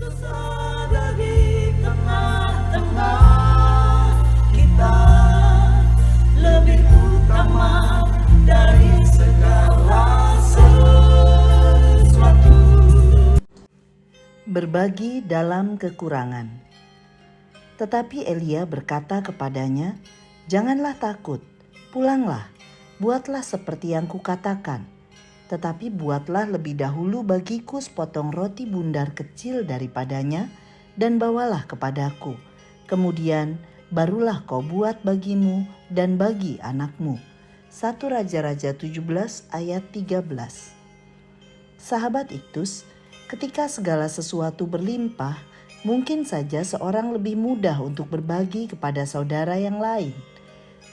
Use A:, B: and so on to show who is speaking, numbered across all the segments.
A: Ada di tengah-tengah kita, lebih utama dari segala sesuatu.
B: Berbagi dalam kekurangan. Tetapi Elia berkata kepadanya, "Janganlah takut, pulanglah, buatlah seperti yang kukatakan. Tetapi buatlah lebih dahulu bagiku sepotong roti bundar kecil daripadanya, dan bawalah kepadaku. Kemudian barulah kau buat bagimu dan bagi anakmu." 1 Raja-Raja 17 ayat 13. Sahabat Iktus, ketika segala sesuatu berlimpah, mungkin saja seorang lebih mudah untuk berbagi kepada saudara yang lain.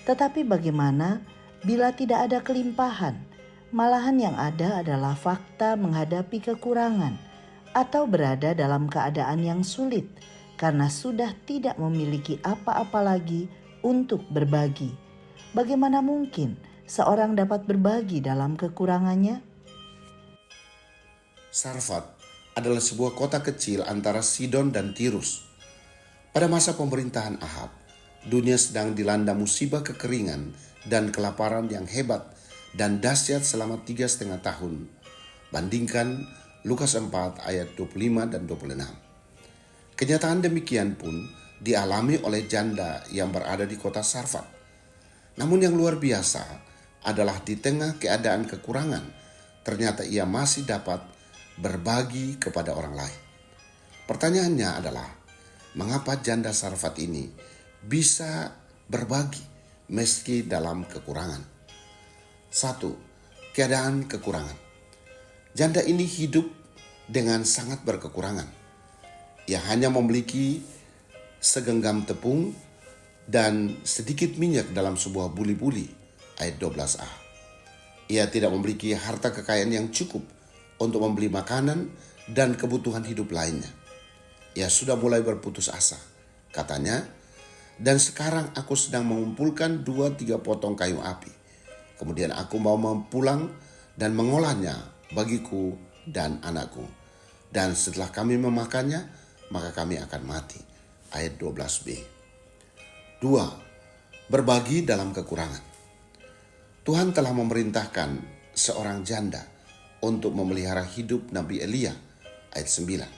B: Tetapi bagaimana bila tidak ada kelimpahan? Malahan yang ada adalah fakta menghadapi kekurangan atau berada dalam keadaan yang sulit karena sudah tidak memiliki apa-apa lagi untuk berbagi. Bagaimana mungkin seorang dapat berbagi dalam kekurangannya?
C: Sarfat adalah sebuah kota kecil antara Sidon dan Tirus. Pada masa pemerintahan Ahab, dunia sedang dilanda musibah kekeringan dan kelaparan yang hebat dan dahsyat selama 3,5 tahun. Bandingkan Lukas 4 ayat 25 dan 26. Kenyataan demikian pun dialami oleh janda yang berada di kota Sarfat. Namun yang luar biasa adalah di tengah keadaan kekurangan, ternyata ia masih dapat berbagi kepada orang lain. Pertanyaannya adalah, mengapa janda Sarfat ini bisa berbagi meski dalam kekurangan? 1. Keadaan kekurangan. Janda ini hidup dengan sangat berkekurangan. Ia hanya memiliki segenggam tepung dan sedikit minyak dalam sebuah buli-buli, ayat 12a. Ia tidak memiliki harta kekayaan yang cukup untuk membeli makanan dan kebutuhan hidup lainnya. Ia sudah mulai berputus asa. Katanya, "Dan sekarang aku sedang mengumpulkan 2-3 potong kayu api. Kemudian aku mau pulang dan mengolahnya bagiku dan anakku. Dan setelah kami memakannya, maka kami akan mati." Ayat 12b. 2. Berbagi dalam kekurangan. Tuhan telah memerintahkan seorang janda untuk memelihara hidup Nabi Elia. Ayat 9.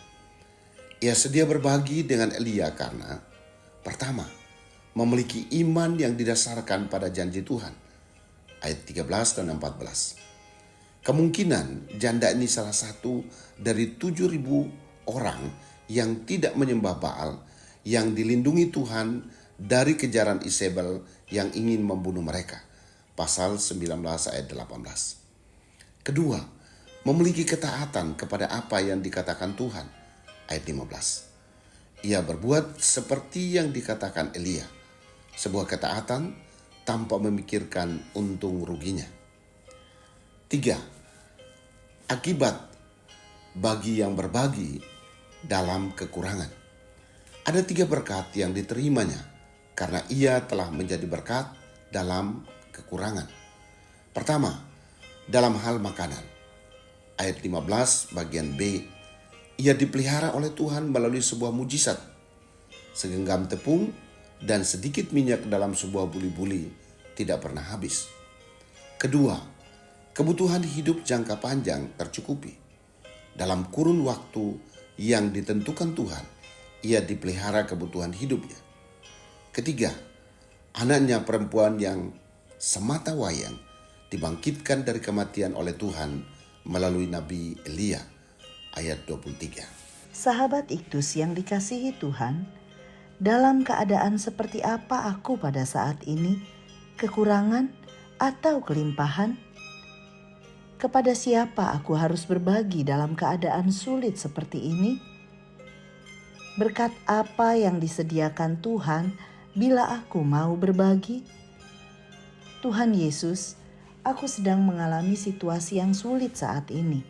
C: Ia sedia berbagi dengan Elia karena, pertama, memiliki iman yang didasarkan pada janji Tuhan. Ayat 13 dan 14. Kemungkinan janda ini salah satu dari 7.000 orang yang tidak menyembah Baal, yang dilindungi Tuhan dari kejaran Isabel yang ingin membunuh mereka. Pasal 19 ayat 18. Kedua, memiliki ketaatan kepada apa yang dikatakan Tuhan. Ayat 15. Ia berbuat seperti yang dikatakan Elia. Sebuah ketaatan tanpa memikirkan untung ruginya. 3. Akibat bagi yang berbagi dalam kekurangan. Ada 3 berkat yang diterimanya karena ia telah menjadi berkat dalam kekurangan. Pertama, dalam hal makanan. Ayat 15 bagian B, ia dipelihara oleh Tuhan melalui sebuah mujizat. Segenggam tepung dan sedikit minyak dalam sebuah buli-buli tidak pernah habis. Kedua, kebutuhan hidup jangka panjang tercukupi. Dalam kurun waktu yang ditentukan Tuhan, ia dipelihara kebutuhan hidupnya. Ketiga, anaknya perempuan yang semata wayang dibangkitkan dari kematian oleh Tuhan melalui Nabi Elia. Ayat 23.
B: Sahabat Iktus yang dikasihi Tuhan, dalam keadaan seperti apa aku pada saat ini? Kekurangan atau kelimpahan? Kepada siapa aku harus berbagi dalam keadaan sulit seperti ini? Berkat apa yang disediakan Tuhan bila aku mau berbagi? Tuhan Yesus, aku sedang mengalami situasi yang sulit saat ini,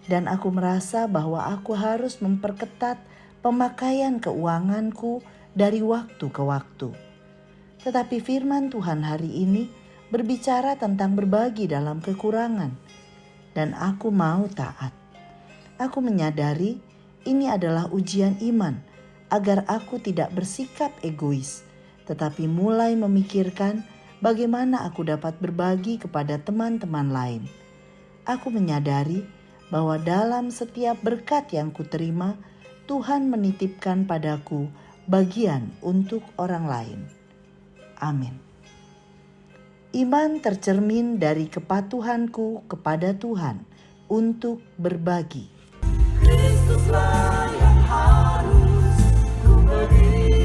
B: dan aku merasa bahwa aku harus memperketat pemakaian keuanganku dari waktu ke waktu. Tetapi firman Tuhan hari ini berbicara tentang berbagi dalam kekurangan, dan aku mau taat. Aku menyadari ini adalah ujian iman agar aku tidak bersikap egois, tetapi mulai memikirkan bagaimana aku dapat berbagi kepada teman-teman lain. Aku menyadari bahwa dalam setiap berkat yang kuterima, Tuhan menitipkan padaku bagian untuk orang lain. Amin. Iman tercermin dari kepatuhanku kepada Tuhan untuk berbagi.
A: Kristuslah yang harus ku beri.